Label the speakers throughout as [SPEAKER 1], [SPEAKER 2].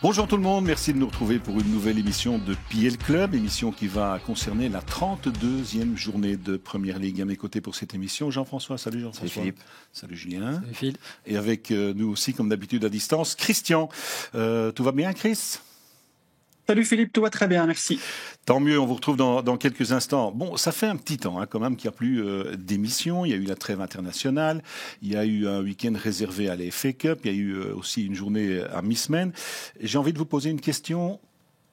[SPEAKER 1] Bonjour tout le monde, merci de nous retrouver pour une nouvelle émission de PL Club, émission qui va concerner la 32e journée de Première Ligue. À mes côtés pour cette émission, Jean-François. Salut Jean-François.
[SPEAKER 2] Salut Philippe.
[SPEAKER 1] Salut Julien.
[SPEAKER 3] Salut Phil.
[SPEAKER 1] Et avec nous aussi, comme d'habitude à distance, Christian. Tout va bien Chris ?
[SPEAKER 4] Salut Philippe, tout va très bien, merci.
[SPEAKER 1] Tant mieux, on vous retrouve dans quelques instants. Bon, ça fait un petit temps quand même qu'il n'y a plus d'émissions. Il y a eu la trêve internationale, il y a eu un week-end réservé à la FA Cup, il y a eu aussi une journée à mi-semaine. J'ai envie de vous poser une question.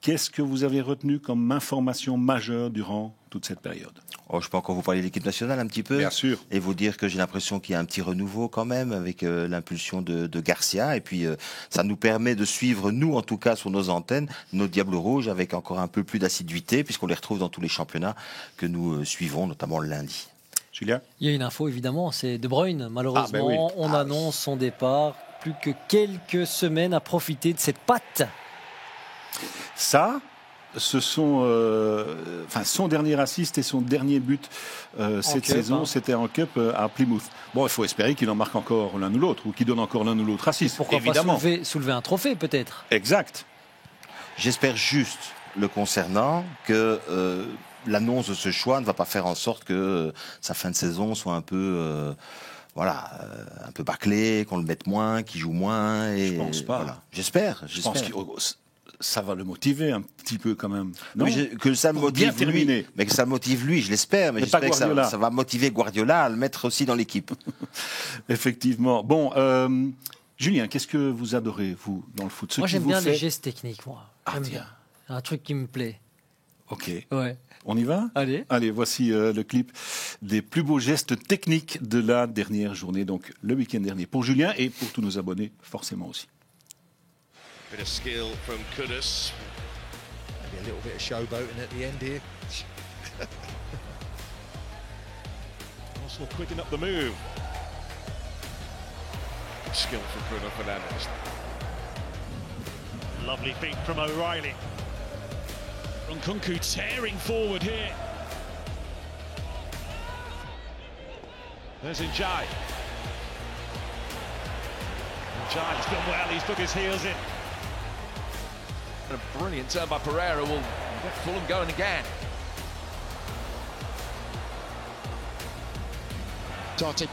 [SPEAKER 1] Qu'est-ce que vous avez retenu comme information majeure durant toute cette période ?
[SPEAKER 2] Je peux encore vous parler de l'équipe nationale un petit peu.
[SPEAKER 1] Bien sûr.
[SPEAKER 2] Et vous dire que j'ai l'impression qu'il y a un petit renouveau quand même avec l'impulsion de Garcia. Et puis ça nous permet de suivre, nous en tout cas sur nos antennes, nos Diables Rouges avec encore un peu plus d'assiduité puisqu'on les retrouve dans tous les championnats que nous suivons, notamment le lundi.
[SPEAKER 1] Julien ?
[SPEAKER 3] Il y a une info évidemment, c'est De Bruyne. Malheureusement, on annonce son départ. Plus que quelques semaines à profiter de cette patte.
[SPEAKER 1] Ça, ce sont son dernier assist et son dernier but cette saison, c'était en Cup à Plymouth. Bon, il faut espérer qu'il en marque encore l'un ou l'autre, ou qu'il donne encore l'un ou l'autre assist.
[SPEAKER 3] Pourquoi
[SPEAKER 1] évidemment.
[SPEAKER 3] pas soulever un trophée peut-être.
[SPEAKER 1] Exact.
[SPEAKER 2] J'espère juste, le concernant, que l'annonce de ce choix ne va pas faire en sorte que sa fin de saison soit un peu... un peu bâclé, qu'on le mette moins, qu'il joue moins. Et
[SPEAKER 1] je pense pas.
[SPEAKER 2] Voilà. J'espère.
[SPEAKER 1] Je pense que ça va le motiver un petit peu quand même. Non,
[SPEAKER 2] que ça motive lui, mais que ça motive lui, je l'espère. Mais j'espère que ça va motiver Guardiola à le mettre aussi dans l'équipe.
[SPEAKER 1] Effectivement. Bon, Julien, qu'est-ce que vous adorez, vous, dans le foot ?
[SPEAKER 3] Moi, j'aime bien les gestes techniques, moi.
[SPEAKER 1] J'aime bien.
[SPEAKER 3] Un truc qui me plaît.
[SPEAKER 1] Ok.
[SPEAKER 3] Ouais.
[SPEAKER 1] On y va ? Allez, voici le clip des plus beaux gestes techniques de la dernière journée, donc le week-end dernier, pour Julien et pour tous nos abonnés, forcément aussi.
[SPEAKER 5] Bit of skill from Kudus.
[SPEAKER 6] Maybe a little bit of showboating at the end here.
[SPEAKER 5] Arsenal quicken up the move. Skill from Bruno Fernandes.
[SPEAKER 7] Lovely feet from O'Reilly. Nkunku tearing forward here. There's Njai. Njai's done well, he's dug his heels in.
[SPEAKER 8] A brilliant turn by Pereira will get Fulham going again.
[SPEAKER 6] Totti.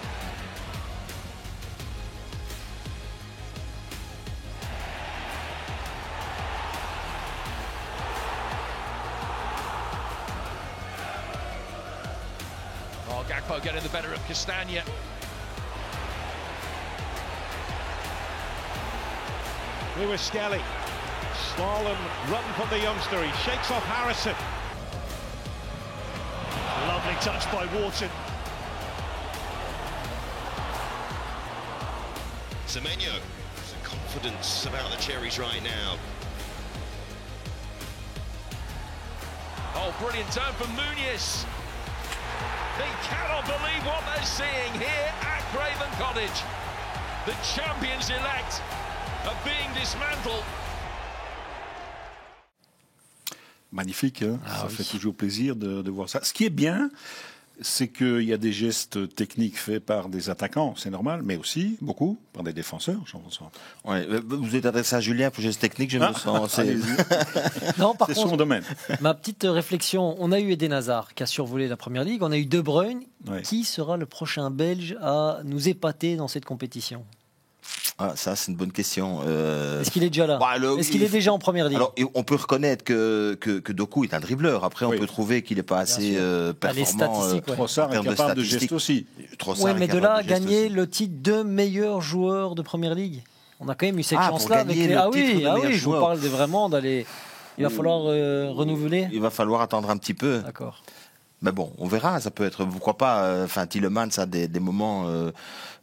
[SPEAKER 8] Gakpo getting the better of Castagna.
[SPEAKER 7] Lewis Skelly. Slalom run from the youngster. He shakes off Harrison. Lovely touch by Wharton.
[SPEAKER 5] Semenyo. Some confidence about the Cherries right now.
[SPEAKER 8] Oh, brilliant turn from Muniz. They cannot believe what they're seeing here at Craven Cottage. The champions-elect are being dismantled.
[SPEAKER 1] Magnifique, hein, ça fait toujours plaisir de voir ça. Ce qui est bien, c'est qu'il y a des gestes techniques faits par des attaquants, c'est normal, mais aussi, beaucoup, par des défenseurs, Jean-François.
[SPEAKER 2] Ouais, vous êtes adressé à Julien pour gestes techniques, je me sens...
[SPEAKER 3] Non, par
[SPEAKER 1] c'est
[SPEAKER 3] contre,
[SPEAKER 1] son domaine.
[SPEAKER 3] Ma petite réflexion, on a eu Eden Hazard qui a survolé la Première Ligue, on a eu De Bruyne.
[SPEAKER 1] Ouais.
[SPEAKER 3] Qui sera le prochain Belge à nous épater dans cette compétition ?
[SPEAKER 2] Ça, c'est une bonne question.
[SPEAKER 3] Est-ce qu'il est déjà là ? Est-ce qu'il est déjà en Première Ligue ?
[SPEAKER 2] Alors, on peut reconnaître que Doku est un dribbleur. Après, on peut trouver qu'il n'est pas assez performant
[SPEAKER 1] Trossard est capable de gestes aussi.
[SPEAKER 3] Oui, mais de là à gagner le titre de meilleur joueur de Première Ligue, on a quand même eu cette chance-là. Avec les... je vous parle vraiment d'aller... Il va falloir renouveler.
[SPEAKER 2] Il va falloir attendre un petit peu.
[SPEAKER 3] D'accord.
[SPEAKER 2] Mais bon, on verra. Ça peut être, pourquoi pas. Tielemans a des moments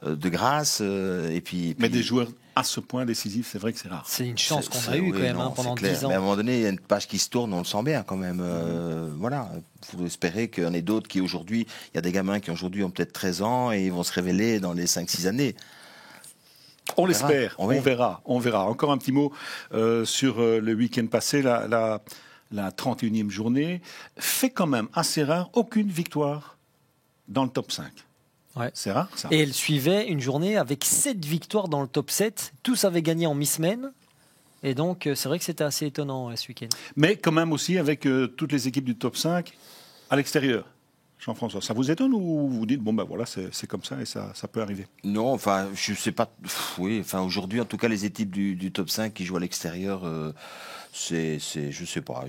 [SPEAKER 2] de grâce.
[SPEAKER 1] Mais des joueurs à ce point décisifs, c'est vrai que c'est rare.
[SPEAKER 3] C'est une chance qu'on a eue quand même pendant 10 ans.
[SPEAKER 2] Mais à un moment donné, il y a une page qui se tourne, on le sent bien quand même. Voilà. Il faut espérer qu'il y en ait d'autres qui aujourd'hui, il y a des gamins qui aujourd'hui ont peut-être 13 ans et ils vont se révéler dans les 5-6 années.
[SPEAKER 1] On l'espère, on verra. Encore un petit mot sur le week-end passé, la 31e journée, fait quand même assez rare aucune victoire dans le top 5.
[SPEAKER 3] Ouais.
[SPEAKER 1] C'est rare, ça.
[SPEAKER 3] Et elle suivait une journée avec 7 victoires dans le top 7. Tous avaient gagné en mi-semaine. Et donc, c'est vrai que c'était assez étonnant ce week-end.
[SPEAKER 1] Mais quand même aussi avec toutes les équipes du top 5 à l'extérieur. Jean-François, ça vous étonne ou vous dites, bon ben voilà, c'est comme ça et ça peut arriver?
[SPEAKER 2] Non, enfin, je sais pas. Oui, enfin, aujourd'hui, en tout cas, les équipes du top 5 qui jouent à l'extérieur, je sais pas.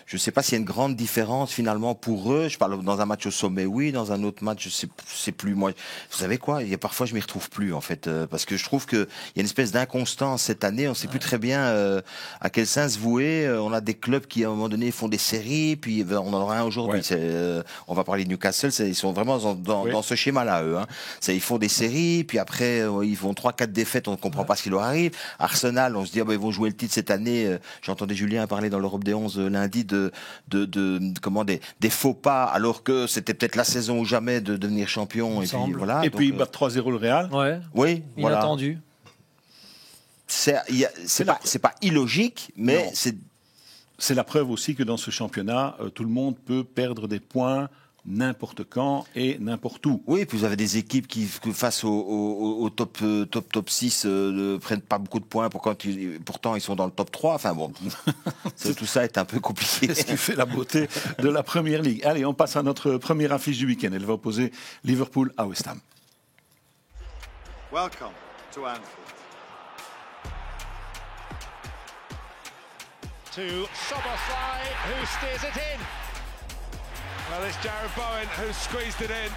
[SPEAKER 2] Je sais pas s'il y a une grande différence finalement pour eux. Je parle dans un match au sommet, oui, dans un autre match, je sais plus. Moi, vous savez quoi? Il y a parfois, je m'y retrouve plus en fait, parce que je trouve que il y a une espèce d'inconstance cette année. On sait plus très bien à quel sens se vouer. On a des clubs qui à un moment donné font des séries, puis on en aura un aujourd'hui. Ouais. On va parler de Newcastle. Ils sont vraiment dans ce schéma-là, eux. Hein. Ils font des séries, puis après ils font 3-4 défaites. On ne comprend pas ce qui leur arrive. Arsenal, on se dit ils vont jouer le titre cette année. J'entendais Julien parler dans l'Europe des 11 lundi comment des faux pas, alors que c'était peut-être la saison ou jamais de devenir champion.
[SPEAKER 1] Et puis ils battent 3-0 le Real.
[SPEAKER 3] Ouais.
[SPEAKER 2] Oui,
[SPEAKER 3] inattendu.
[SPEAKER 2] C'est pas illogique, mais
[SPEAKER 1] c'est la preuve aussi que dans ce championnat, tout le monde peut perdre des points n'importe quand et n'importe où.
[SPEAKER 2] Oui, puis vous avez des équipes qui, face au top 6, ne prennent pas beaucoup de points, pourtant ils sont dans le top 3. Enfin bon, tout ça est un peu compliqué.
[SPEAKER 1] C'est ce qui fait la beauté de la Première Ligue. Allez, on passe à notre première affiche du week-end. Elle va opposer Liverpool à West Ham.
[SPEAKER 9] Welcome to Anfield.
[SPEAKER 7] To Szoboszlai, who steers it in. Well, it's Jarrod Bowen who squeezed it in.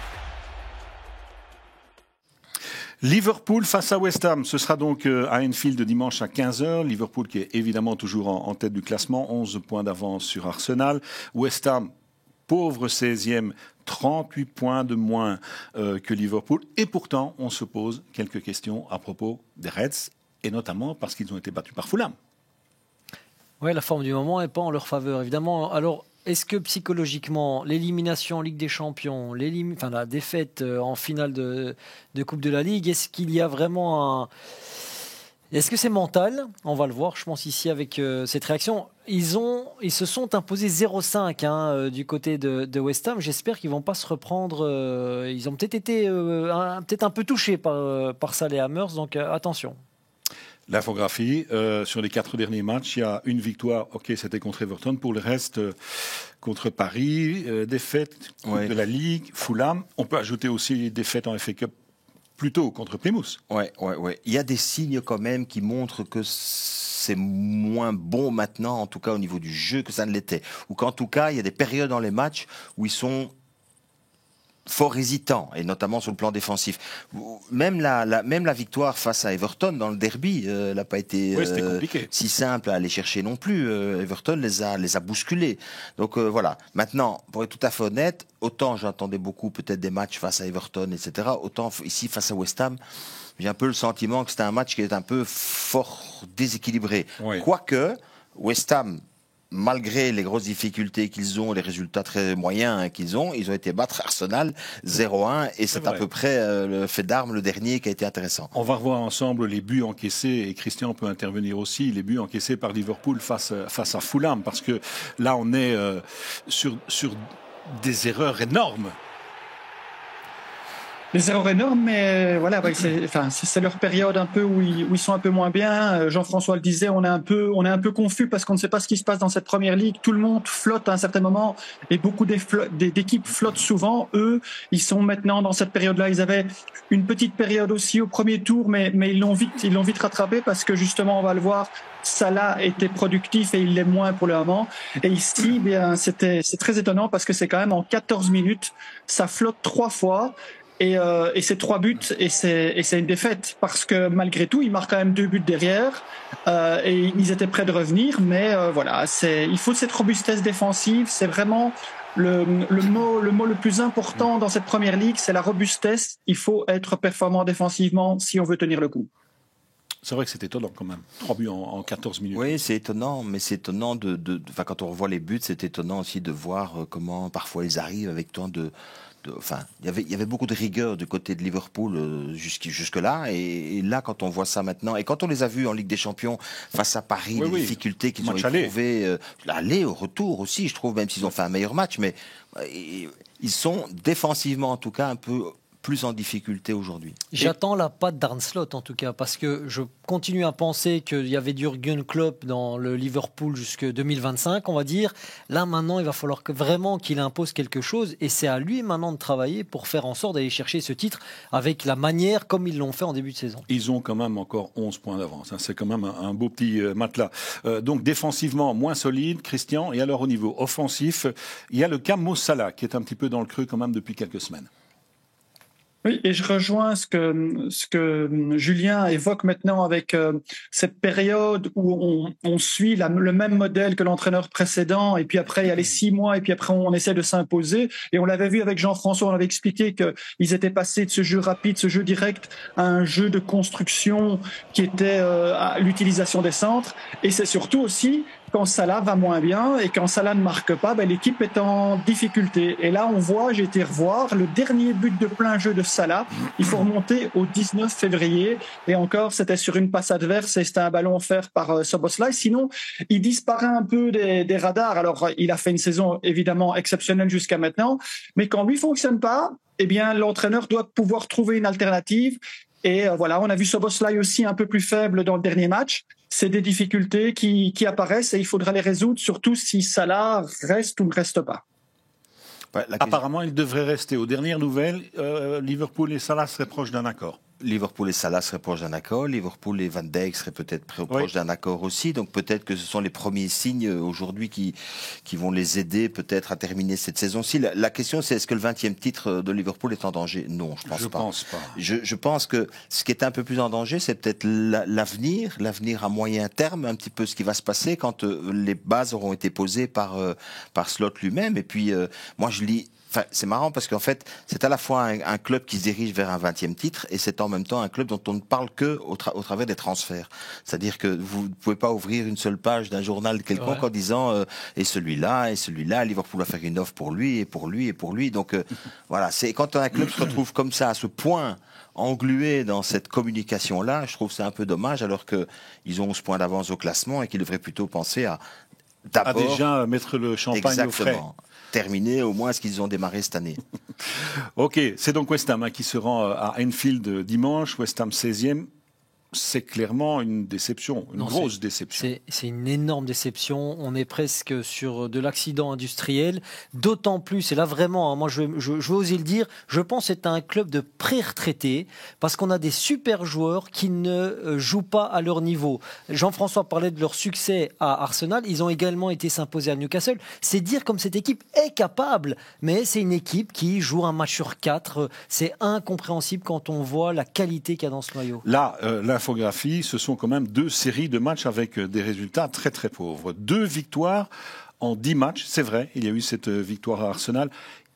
[SPEAKER 1] Liverpool face à West Ham, ce sera donc à Anfield dimanche à 15h. Liverpool qui est évidemment toujours en tête du classement, 11 points d'avance sur Arsenal. West Ham, pauvre 16e, 38 points de moins que Liverpool. Et pourtant, on se pose quelques questions à propos des Reds, et notamment parce qu'ils ont été battus par Fulham.
[SPEAKER 3] Oui, la forme du moment n'est pas en leur faveur, évidemment. Alors, est-ce que psychologiquement, l'élimination en Ligue des Champions, la défaite en finale de Coupe de la Ligue, est-ce qu'il y a vraiment un... Est-ce que c'est mental? On va le voir, je pense, ici avec cette réaction. Ils se sont imposés 0-5 du côté de West Ham. J'espère qu'ils ne vont pas se reprendre. Ils ont peut-être été peut-être un peu touchés par Saleh-Hammers, donc attention.
[SPEAKER 1] L'infographie, sur les 4 derniers matchs, il y a une victoire, c'était contre Everton, pour le reste, contre Paris, défaite de la Ligue, Fulham. On peut ajouter aussi les défaites en FA Cup plus tôt contre Plymouth.
[SPEAKER 2] Ouais. Il y a des signes quand même qui montrent que c'est moins bon maintenant, en tout cas au niveau du jeu, que ça ne l'était. Ou qu'en tout cas, il y a des périodes dans les matchs où ils sont fort hésitant, et notamment sur le plan défensif. Même la victoire face à Everton dans le derby n'a pas été si simple à aller chercher non plus. Everton les a bousculés. Donc voilà. Maintenant, pour être tout à fait honnête, autant j'entendais beaucoup peut-être des matchs face à Everton, etc., autant ici face à West Ham, j'ai un peu le sentiment que c'était un match qui est un peu fort déséquilibré. Oui. Quoique, West Ham, malgré les grosses difficultés qu'ils ont, les résultats très moyens qu'ils ont été battre Arsenal 0-1, et c'est à peu près le fait d'armes, le dernier, qui a été intéressant.
[SPEAKER 1] On va revoir ensemble les buts encaissés, et Christian peut intervenir aussi, les buts encaissés par Liverpool face à Fulham, parce que là on est sur des erreurs énormes.
[SPEAKER 4] Des erreurs énormes, mais voilà, c'est leur période un peu où ils sont un peu moins bien. Jean-François le disait, on est un peu confus parce qu'on ne sait pas ce qui se passe dans cette première ligue. Tout le monde flotte à un certain moment et beaucoup d'équipes flottent souvent. Eux, ils sont maintenant dans cette période-là. Ils avaient une petite période aussi au premier tour, mais ils l'ont vite rattrapé parce que justement, on va le voir, Salah était productif et il l'est moins pour le moment. Et ici, c'est très étonnant parce que c'est quand même en 14 minutes, ça flotte 3 fois. Et c'est 3 buts et c'est une défaite parce que malgré tout ils marquent quand même 2 buts derrière et ils étaient prêts de revenir, mais il faut cette robustesse défensive. C'est vraiment le mot le plus important dans cette première ligue, c'est la robustesse. Il faut être performant défensivement si on veut tenir le coup.
[SPEAKER 1] C'est vrai que c'est étonnant quand même. 3 buts en 14 minutes.
[SPEAKER 2] Oui, c'est étonnant, mais c'est étonnant quand on revoit les buts, c'est étonnant aussi de voir comment parfois ils arrivent avec tant de il y avait beaucoup de rigueur du côté de Liverpool jusque-là, et là, quand on voit ça maintenant, et quand on les a vus en Ligue des Champions face à Paris, les difficultés qu'ils ont éprouvées, l'aller au retour aussi, je trouve, même s'ils ont fait un meilleur match, mais ils sont défensivement en tout cas un peu plus en difficulté aujourd'hui.
[SPEAKER 3] J'attends la patte d'Arne Slot en tout cas, parce que je continue à penser qu'il y avait du Jürgen Klopp dans le Liverpool jusque 2025, on va dire. Là maintenant, il va falloir vraiment qu'il impose quelque chose, et c'est à lui maintenant de travailler pour faire en sorte d'aller chercher ce titre avec la manière comme ils l'ont fait en début de saison.
[SPEAKER 1] Ils ont quand même encore 11 points d'avance, c'est quand même un beau petit matelas. Donc défensivement moins solide, Christian, et alors au niveau offensif, il y a le cas Mo Salah qui est un petit peu dans le creux quand même depuis quelques semaines.
[SPEAKER 4] Oui, et je rejoins ce que Julien évoque maintenant avec cette période où on suit le même modèle que l'entraîneur précédent, et puis après il y a les 6 mois, et puis après on essaie de s'imposer. Et on l'avait vu avec Jean-François, on avait expliqué qu'ils étaient passés de ce jeu rapide, ce jeu direct, à un jeu de construction qui était à l'utilisation des centres. Et c'est surtout aussi quand Salah va moins bien et quand Salah ne marque pas, l'équipe est en difficulté. Et là, on voit, j'ai été revoir, le dernier but de plein jeu de Salah, il faut remonter au 19 février. Et encore, c'était sur une passe adverse et c'était un ballon offert par Szoboszlai. Sinon, il disparaît un peu des radars. Alors, il a fait une saison évidemment exceptionnelle jusqu'à maintenant. Mais quand lui fonctionne pas, eh bien, l'entraîneur doit pouvoir trouver une alternative. Et voilà, on a vu Szoboszlai aussi un peu plus faible dans le dernier match. C'est des difficultés qui apparaissent et il faudra les résoudre, surtout si Salah reste ou ne reste pas.
[SPEAKER 1] Ouais, apparemment, il devrait rester. Aux dernières nouvelles, Liverpool et Salah seraient proches d'un accord.
[SPEAKER 2] Liverpool et Salah seraient proches d'un accord. Liverpool et Van Dijk seraient peut-être proches d'un accord aussi. Donc peut-être que ce sont les premiers signes aujourd'hui qui vont les aider peut-être à terminer cette saison-ci. La question, c'est est-ce que le 20e titre de Liverpool est en danger ? Non, je pense pas. Je pense que ce qui est un peu plus en danger, c'est peut-être l'avenir à moyen terme, un petit peu ce qui va se passer quand les bases auront été posées par Slot lui-même. Et puis, moi, je lis... Enfin, c'est marrant parce qu'en fait, c'est à la fois un club qui se dirige vers un 20e titre et c'est en même temps un club dont on ne parle que au travers des transferts. C'est-à-dire que vous ne pouvez pas ouvrir une seule page d'un journal quelconque en disant et celui-là, Liverpool va faire une offre pour lui et pour lui et pour lui. Donc voilà, c'est quand un club se retrouve comme ça à ce point englué dans cette communication-là, je trouve que c'est un peu dommage alors qu'ils ont 11 points d'avance au classement et qu'ils devraient plutôt penser à d'abord
[SPEAKER 1] déjà mettre le champagne au frais.
[SPEAKER 2] Terminer au moins ce qu'ils ont démarré cette année.
[SPEAKER 1] Ok, c'est donc West Ham qui se rend à Anfield dimanche. West Ham 16e. C'est clairement une déception, grosse déception.
[SPEAKER 3] C'est une énorme déception. On est presque sur de l'accident industriel. D'autant plus, et là vraiment, moi je vais oser le dire, je pense que c'est un club de pré-retraités parce qu'on a des super joueurs qui ne jouent pas à leur niveau. Jean-François parlait de leur succès à Arsenal. Ils ont également été s'imposer à Newcastle. C'est dire comme cette équipe est capable, mais c'est une équipe qui joue un match sur 4. C'est incompréhensible quand on voit la qualité qu'il y a dans ce noyau.
[SPEAKER 1] Là, l'infographie, ce sont quand même 2 séries de matchs avec des résultats très très pauvres. 2 victoires en 10 matchs, c'est vrai, il y a eu cette victoire à Arsenal.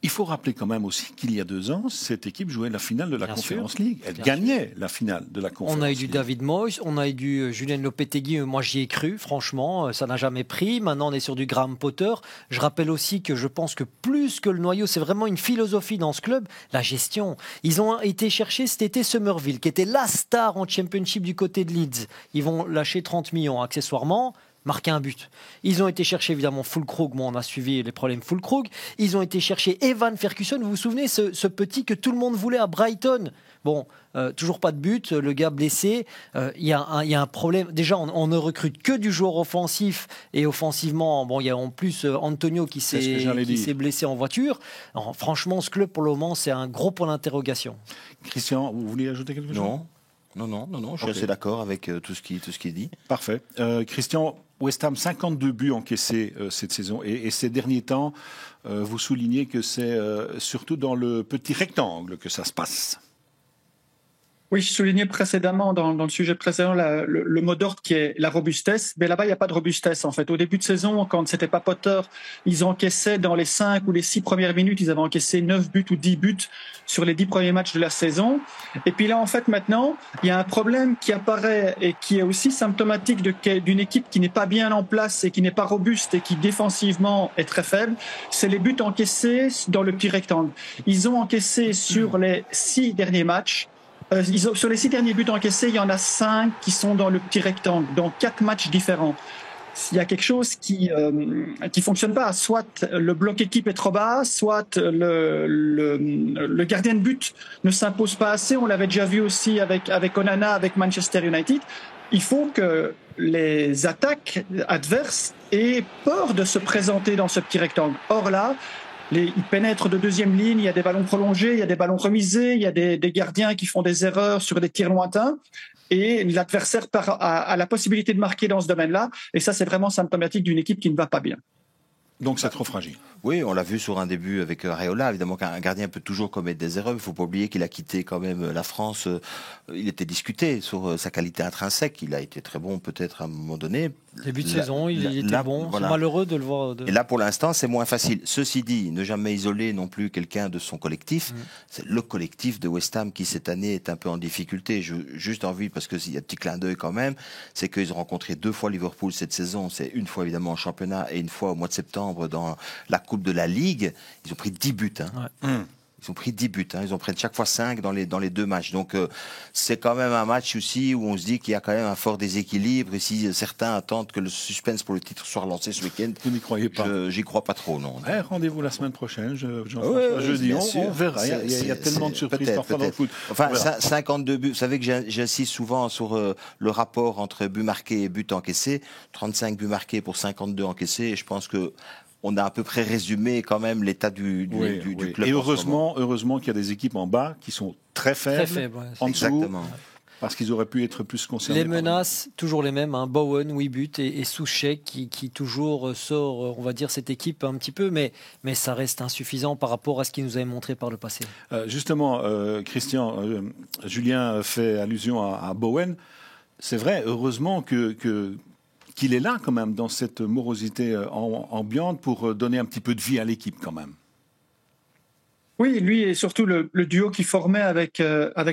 [SPEAKER 1] Il faut rappeler quand même aussi qu'il y a 2 ans, cette équipe jouait la finale de la Conference League. Elle gagnait la finale de la Conference League.
[SPEAKER 3] On a eu du David Moyes, on a eu du Julian Lopetegui. Moi, j'y ai cru, franchement. Ça n'a jamais pris. Maintenant, on est sur du Graham Potter. Je rappelle aussi que je pense que plus que le noyau, c'est vraiment une philosophie dans ce club, la gestion. Ils ont été chercher cet été Somerville, qui était la star en Championship du côté de Leeds. Ils vont lâcher 30 millions accessoirement. Marquer un but. Ils ont été chercher évidemment Füllkrug, on a suivi les problèmes Füllkrug. Ils ont été chercher Evan Ferguson, vous vous souvenez, ce petit que tout le monde voulait à Brighton. Bon, toujours pas de but, le gars blessé. Il y a un problème. Déjà, on ne recrute que du joueur offensif et offensivement, bon, il y a en plus Antonio qui s'est blessé en voiture. Alors, franchement, ce club pour le moment, c'est un gros point d'interrogation.
[SPEAKER 1] Christian, vous voulez ajouter quelque chose ?
[SPEAKER 2] Non, je suis assez d'accord avec tout ce qui est dit.
[SPEAKER 1] Parfait. Christian, West Ham, 52 buts encaissés cette saison. Et ces derniers temps, vous soulignez que c'est surtout dans le petit rectangle que ça se passe.
[SPEAKER 4] Oui, je soulignais précédemment dans le sujet précédent le mot d'ordre qui est la robustesse. Mais là-bas, il n'y a pas de robustesse en fait. Au début de saison, quand c'était pas Potter, ils encaissaient dans les 5 ou les 6 premières minutes, ils avaient encaissé 9 buts ou 10 buts sur les 10 premiers matchs de la saison. Et puis là, en fait, maintenant, il y a un problème qui apparaît et qui est aussi symptomatique d'une équipe qui n'est pas bien en place et qui n'est pas robuste et qui défensivement est très faible. C'est les buts encaissés dans le petit rectangle. Ils ont encaissé sur les 6 derniers matchs. Sur les 6 derniers buts encaissés, il y en a 5 qui sont dans le petit rectangle, dans 4 matchs différents. il y a quelque chose qui fonctionne pas. Soit le bloc équipe est trop bas, soit le gardien de but ne s'impose pas assez. On l'avait déjà vu aussi avec Onana, avec Manchester United. Il faut que les attaques adverses aient peur de se présenter dans ce petit rectangle. Or là, ils pénètrent de deuxième ligne, il y a des ballons prolongés, il y a des ballons remisés, il y a des gardiens qui font des erreurs sur des tirs lointains. Et l'adversaire a la possibilité de marquer dans ce domaine-là. Et ça, c'est vraiment symptomatique d'une équipe qui ne va pas bien.
[SPEAKER 1] Donc c'est trop fragile.
[SPEAKER 2] Oui, on l'a vu sur un début avec Areola. Évidemment qu'un gardien peut toujours commettre des erreurs. Il ne faut pas oublier qu'il a quitté quand même la France. Il était discuté sur sa qualité intrinsèque. Il a été très bon peut-être à un moment donné.
[SPEAKER 3] Début de saison, il était bon. Voilà. C'est malheureux de le voir.
[SPEAKER 2] Et là, pour l'instant, c'est moins facile. Ceci dit, ne jamais isoler non plus quelqu'un de son collectif. C'est le collectif de West Ham qui, cette année, est un peu en difficulté. J'ai juste envie, parce qu'il y a un petit clin d'œil quand même, c'est qu'ils ont rencontré 2 fois Liverpool cette saison. C'est une fois évidemment en championnat et une fois au mois de septembre dans la Coupe de la Ligue. Ils ont pris 10 buts. Ils ont pris 10 buts. Ils ont pris chaque fois 5 dans les 2 matchs. Donc, c'est quand même un match aussi où on se dit qu'il y a quand même un fort déséquilibre. Et si certains attendent que le suspense pour le titre soit relancé ce week-end,
[SPEAKER 1] vous n'y croyez pas?
[SPEAKER 2] J'y crois pas trop, non.
[SPEAKER 1] Rendez-vous la semaine prochaine, Jean-François. Jeudi, on verra. Il y a tellement de surprises parfois dans le foot.
[SPEAKER 2] Enfin, 52 buts. Vous savez que j'insiste souvent sur le rapport entre buts marqués et buts encaissés. 35 buts marqués pour 52 encaissés. Et je pense que on a à peu près résumé quand même l'état du club.
[SPEAKER 1] Et heureusement qu'il y a des équipes en bas qui sont très faibles en dessous.
[SPEAKER 2] Exactement.
[SPEAKER 1] Parce qu'ils auraient pu être plus concernés.
[SPEAKER 3] Les menaces, toujours les mêmes. Bowen, 8 buts et Soucek qui toujours sort, on va dire, cette équipe un petit peu, mais ça reste insuffisant par rapport à ce qu'il nous avait montré par le passé.
[SPEAKER 1] Justement, Christian, Julien fait allusion à Bowen. C'est vrai, heureusement qu'il est là quand même dans cette morosité ambiante pour donner un petit peu de vie à l'équipe quand même.
[SPEAKER 4] Oui, lui et surtout le duo qu'il formait avec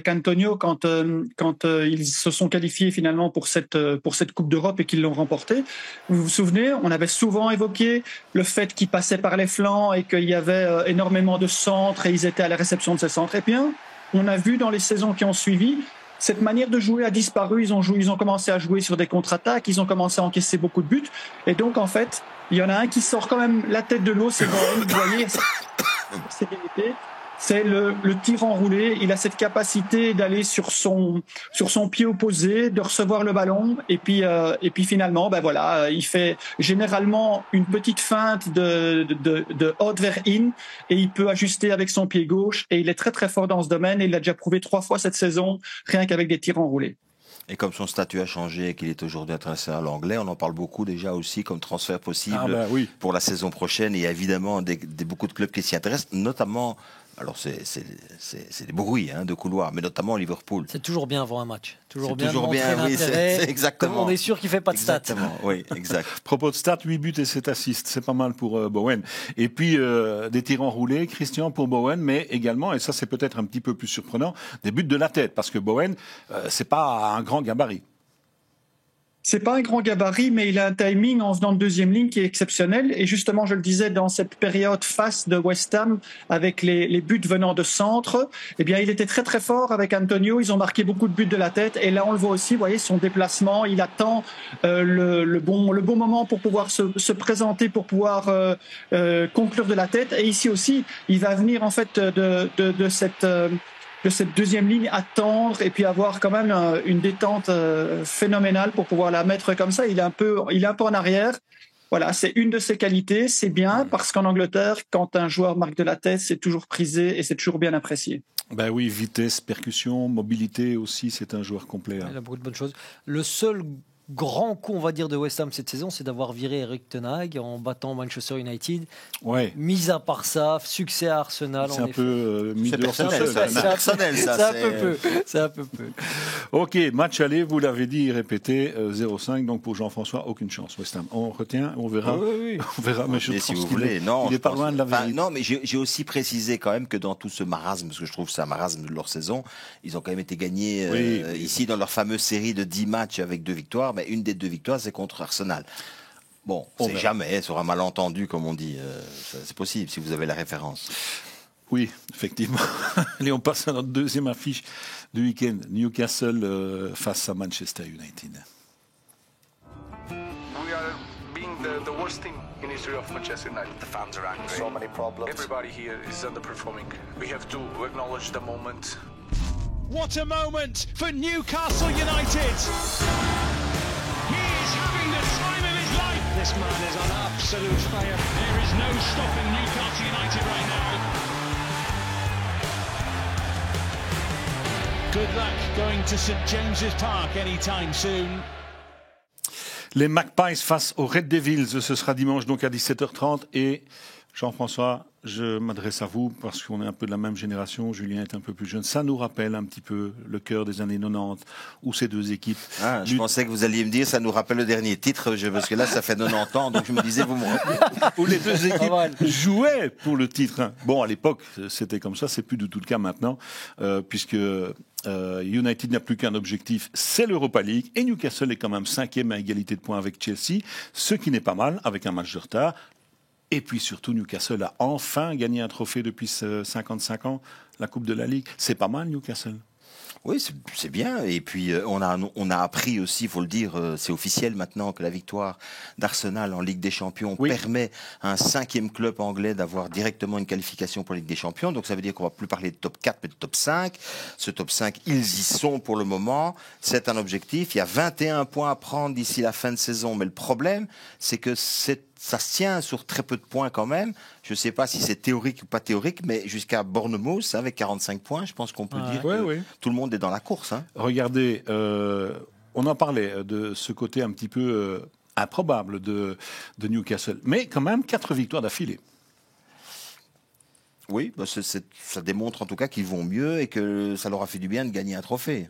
[SPEAKER 4] Antonio quand ils se sont qualifiés finalement pour cette Coupe d'Europe et qu'ils l'ont remportée. Vous vous souvenez, on avait souvent évoqué le fait qu'ils passaient par les flancs et qu'il y avait énormément de centres et ils étaient à la réception de ces centres. Et bien, on a vu dans les saisons qui ont suivi, cette manière de jouer a disparu. Ils ont commencé à jouer sur des contre-attaques. Ils ont commencé à encaisser beaucoup de buts. Et donc, en fait, il y en a un qui sort quand même la tête de l'eau. C'est Bowen. Vous voyez, c'est le tir enroulé. Il a cette capacité d'aller sur son pied opposé, de recevoir le ballon. Et puis finalement, il fait généralement une petite feinte de out vers in et il peut ajuster avec son pied gauche. Et il est très très fort dans ce domaine. Et il l'a déjà prouvé 3 fois cette saison, rien qu'avec des tirs enroulés.
[SPEAKER 2] Et comme son statut a changé et qu'il est aujourd'hui international anglais, on en parle beaucoup déjà aussi comme transfert possible pour la saison prochaine. Et il y a évidemment beaucoup de clubs qui s'y intéressent, notamment. Alors c'est des bruits de couloir, mais notamment Liverpool.
[SPEAKER 3] C'est toujours bien avant un match.
[SPEAKER 2] Toujours bien, oui, c'est exactement.
[SPEAKER 3] On est sûr qu'il ne fait pas de stats.
[SPEAKER 2] Exactement, oui, exact.
[SPEAKER 1] Propos de stats, 8 buts et 7 assists, c'est pas mal pour Bowen. Et puis des tirs enroulés, Christian, pour Bowen, mais également, et ça c'est peut-être un petit peu plus surprenant, des buts de la tête, parce que Bowen, c'est pas un grand gabarit.
[SPEAKER 4] C'est pas un grand gabarit, mais il a un timing en venant de deuxième ligne qui est exceptionnel. Et justement, je le disais, dans cette période face de West Ham, avec les buts venant de centre, eh bien, il était très très fort avec Antonio. Ils ont marqué beaucoup de buts de la tête. Et là, on le voit aussi, vous voyez, son déplacement. Il attend le bon moment pour pouvoir se présenter, pour pouvoir conclure de la tête. Et ici aussi, il va venir en fait de cette deuxième ligne, attendre et puis avoir quand même une détente phénoménale pour pouvoir la mettre comme ça. Il est un peu en arrière. Voilà, c'est une de ses qualités. C'est bien parce qu'en Angleterre, quand un joueur marque de la tête, c'est toujours prisé et c'est toujours bien apprécié.
[SPEAKER 1] Ben oui, vitesse, percussion, mobilité aussi, c'est un joueur complet.
[SPEAKER 3] Il a beaucoup de bonnes choses. Le seul grand coup, on va dire, de West Ham cette saison, c'est d'avoir viré Erik ten Hag en battant Manchester United.
[SPEAKER 1] Ouais.
[SPEAKER 3] Mis à part ça, succès à Arsenal.
[SPEAKER 1] C'est un peu mis
[SPEAKER 2] c'est
[SPEAKER 1] dehors.
[SPEAKER 2] personnel, ça.
[SPEAKER 3] C'est un peu peu.
[SPEAKER 1] Ok, match aller, vous l'avez dit, répété, 0-5. Donc pour Jean-François, aucune chance. West Ham. On retient, on verra.
[SPEAKER 2] Oui.
[SPEAKER 1] On verra, mais je pense
[SPEAKER 2] si vous voulez. Non,
[SPEAKER 1] il est pas loin de la vérité.
[SPEAKER 2] Non, mais j'ai aussi précisé quand même que dans tout ce marasme, parce que je trouve que c'est un marasme de leur saison, ils ont quand même été gagnés ici dans leur fameuse série de 10 matchs avec 2 victoires. Mais une des 2 victoires, c'est contre Arsenal. Bon, c'est jamais sur un malentendu, comme on dit. C'est possible, si vous avez la référence.
[SPEAKER 1] Oui, effectivement. Allez, on passe à notre deuxième affiche du week-end. Newcastle face à Manchester United.
[SPEAKER 9] We are worst team in history of Manchester United.
[SPEAKER 10] The fans are angry.
[SPEAKER 9] So many problems. Everybody here is underperforming. We have to acknowledge the moment.
[SPEAKER 7] What a moment for Newcastle United. He is having the time of his life.
[SPEAKER 11] This man is on absolute fire.
[SPEAKER 7] There is no stopping Newcastle United right now. Good luck going to St James's Park anytime soon.
[SPEAKER 1] Les Magpies face aux Red Devils, ce sera dimanche donc à 17h30. Et Jean-François, je m'adresse à vous parce qu'on est un peu de la même génération. Julien est un peu plus jeune. Ça nous rappelle un petit peu le cœur des années 90 où ces deux équipes...
[SPEAKER 2] Ah, je pensais que vous alliez me dire ça nous rappelle le dernier titre parce que là ça fait 90 ans donc je me disais vous me rappelez.
[SPEAKER 1] Où les deux équipes jouaient pour le titre. Bon, à l'époque c'était comme ça, c'est plus du tout le cas maintenant puisque... United n'a plus qu'un objectif, c'est l'Europa League, et Newcastle est quand même 5e à égalité de points avec Chelsea, ce qui n'est pas mal, avec un match de retard. Et puis surtout, Newcastle a enfin gagné un trophée depuis 55 ans, la Coupe de la Ligue. C'est pas mal, Newcastle.
[SPEAKER 2] Oui, c'est bien. Et puis, on a appris aussi, il faut le dire, c'est officiel maintenant que la victoire d'Arsenal en Ligue des Champions permet à un 5e club anglais d'avoir directement une qualification pour la Ligue des Champions. Donc, ça veut dire qu'on va plus parler de top 4, mais de top 5. Ce top 5, ils y sont pour le moment. C'est un objectif. Il y a 21 points à prendre d'ici la fin de saison. Mais le problème, c'est que ça se tient sur très peu de points quand même. Je ne sais pas si c'est théorique ou pas théorique, mais jusqu'à Bournemouth, avec 45 points, je pense qu'on peut dire que tout le monde est dans la course. Hein.
[SPEAKER 1] Regardez, on en parlait de ce côté un petit peu improbable de Newcastle. Mais quand même, 4 victoires d'affilée.
[SPEAKER 2] Oui, bah ça démontre en tout cas qu'ils vont mieux et que ça leur a fait du bien de gagner un trophée.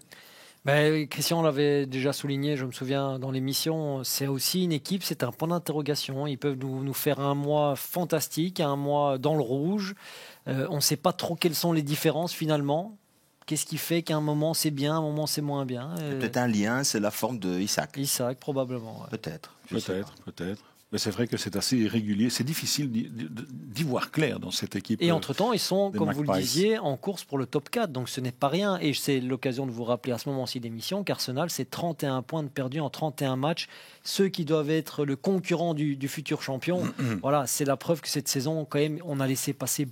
[SPEAKER 3] Christian l'avait déjà souligné, je me souviens dans l'émission, c'est aussi une équipe, c'est un point d'interrogation. Ils peuvent nous faire un mois fantastique, un mois dans le rouge. On ne sait pas trop quelles sont les différences finalement. Qu'est-ce qui fait qu'à un moment c'est bien, à un moment c'est moins bien
[SPEAKER 2] Peut-être un lien, c'est la forme de Isaac.
[SPEAKER 3] Isaac, probablement. Ouais.
[SPEAKER 2] Peut-être.
[SPEAKER 1] Mais c'est vrai que c'est assez irrégulier. C'est difficile d'y voir clair dans cette équipe.
[SPEAKER 3] Et entre-temps, ils sont, comme vous le disiez, en course pour le top 4. Donc ce n'est pas rien. Et c'est l'occasion de vous rappeler à ce moment-ci d'émission qu'Arsenal, c'est 31 points de perdus en 31 matchs. Ceux qui doivent être le concurrent du futur champion. Voilà, c'est la preuve que cette saison, quand même, on a laissé passer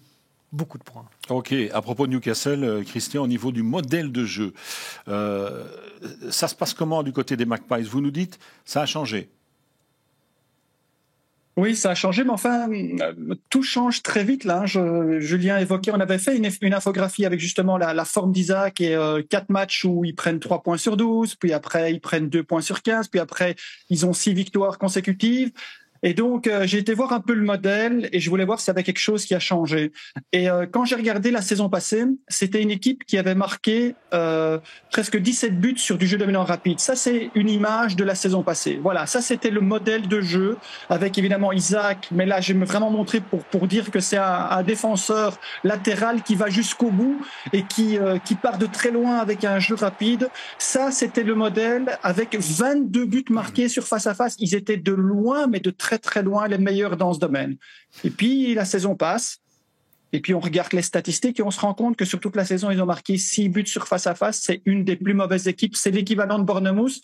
[SPEAKER 3] beaucoup de points.
[SPEAKER 1] Ok, à propos de Newcastle, Christian, au niveau du modèle de jeu, ça se passe comment du côté des Magpies? Vous nous dites, ça a changé.
[SPEAKER 4] Oui, ça a changé, mais enfin, tout change très vite là. Julien évoquait, on avait fait une infographie avec justement la forme d'Isaac et 4 matchs où ils prennent 3 points sur 12, puis après ils prennent 2 points sur 15, puis après ils ont 6 victoires consécutives. Et donc, j'ai été voir un peu le modèle et je voulais voir s'il y avait quelque chose qui a changé. Et quand j'ai regardé la saison passée, c'était une équipe qui avait marqué presque 17 buts sur du jeu dominant rapide. Ça, c'est une image de la saison passée. Voilà, ça, c'était le modèle de jeu avec évidemment Isaac. Mais là, je vais vraiment montrer pour dire que c'est un défenseur latéral qui va jusqu'au bout et qui part de très loin avec un jeu rapide. Ça, c'était le modèle avec 22 buts marqués sur face à face. Ils étaient de loin, mais de très très loin les meilleurs dans ce domaine. Et puis la saison passe, et puis on regarde les statistiques et on se rend compte que sur toute la saison, ils ont marqué 6 buts sur face à face. C'est une des plus mauvaises équipes, c'est l'équivalent de Bournemouth.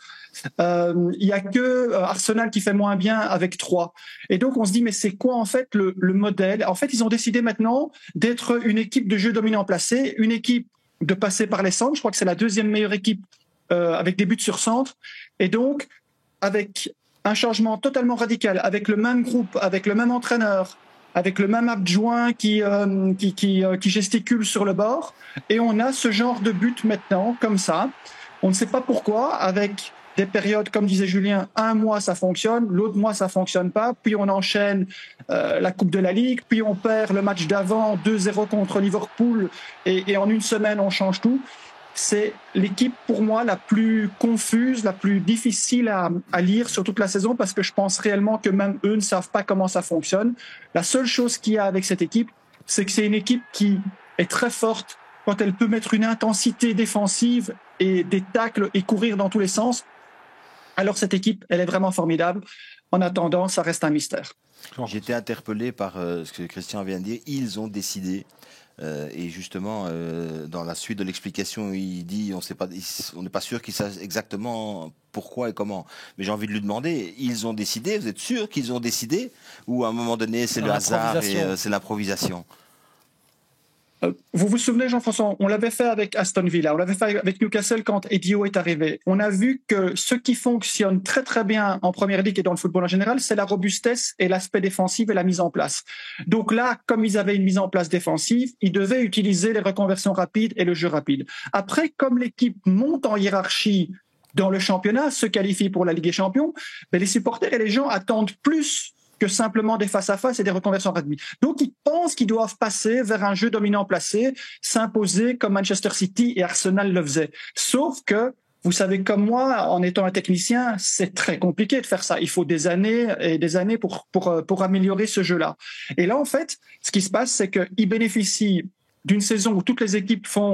[SPEAKER 4] Il y a que Arsenal qui fait moins bien avec 3. Et donc on se dit, mais c'est quoi en fait le modèle? En fait, ils ont décidé maintenant d'être une équipe de jeu dominant placé, une équipe de passer par les centres. Je crois que c'est la 2e meilleure équipe avec des buts sur centre. Et donc, avec un changement totalement radical, avec le même groupe, avec le même entraîneur, avec le même adjoint qui gesticule sur le bord. Et on a ce genre de but maintenant, comme ça. On ne sait pas pourquoi, avec des périodes, comme disait Julien, un mois ça fonctionne, l'autre mois ça fonctionne pas, puis on enchaîne la Coupe de la Ligue, puis on perd le match d'avant 2-0 contre Liverpool, et en une semaine on change tout. C'est l'équipe pour moi la plus confuse, la plus difficile à lire sur toute la saison parce que je pense réellement que même eux ne savent pas comment ça fonctionne. La seule chose qu'il y a avec cette équipe, c'est que c'est une équipe qui est très forte quand elle peut mettre une intensité défensive et des tacles et courir dans tous les sens. Alors cette équipe, elle est vraiment formidable. En attendant, ça reste un mystère.
[SPEAKER 2] J'ai été interpellé par ce que Christian vient de dire. Ils ont décidé. Et justement, dans la suite de l'explication, il dit on n'est pas sûr qu'ils sachent exactement pourquoi et comment. Mais j'ai envie de lui demander, ils ont décidé, vous êtes sûr qu'ils ont décidé? Ou à un moment donné, c'est le hasard et c'est l'improvisation?
[SPEAKER 4] Vous vous souvenez, Jean-François, on l'avait fait avec Aston Villa, on l'avait fait avec Newcastle quand Eddie Howe est arrivé. On a vu que ce qui fonctionne très très bien en Première Ligue et dans le football en général, c'est la robustesse et l'aspect défensif et la mise en place. Donc là, comme ils avaient une mise en place défensive, ils devaient utiliser les reconversions rapides et le jeu rapide. Après, comme l'équipe monte en hiérarchie dans le championnat, se qualifie pour la Ligue des Champions, mais les supporters et les gens attendent plus que simplement des face-à-face et des reconversions rapides. Donc, ils pensent qu'ils doivent passer vers un jeu dominant placé, s'imposer comme Manchester City et Arsenal le faisaient. Sauf que, vous savez comme moi, en étant un technicien, c'est très compliqué de faire ça. Il faut des années et des années pour améliorer ce jeu-là. Et là, en fait, ce qui se passe, c'est qu'ils bénéficient d'une saison où toutes les équipes font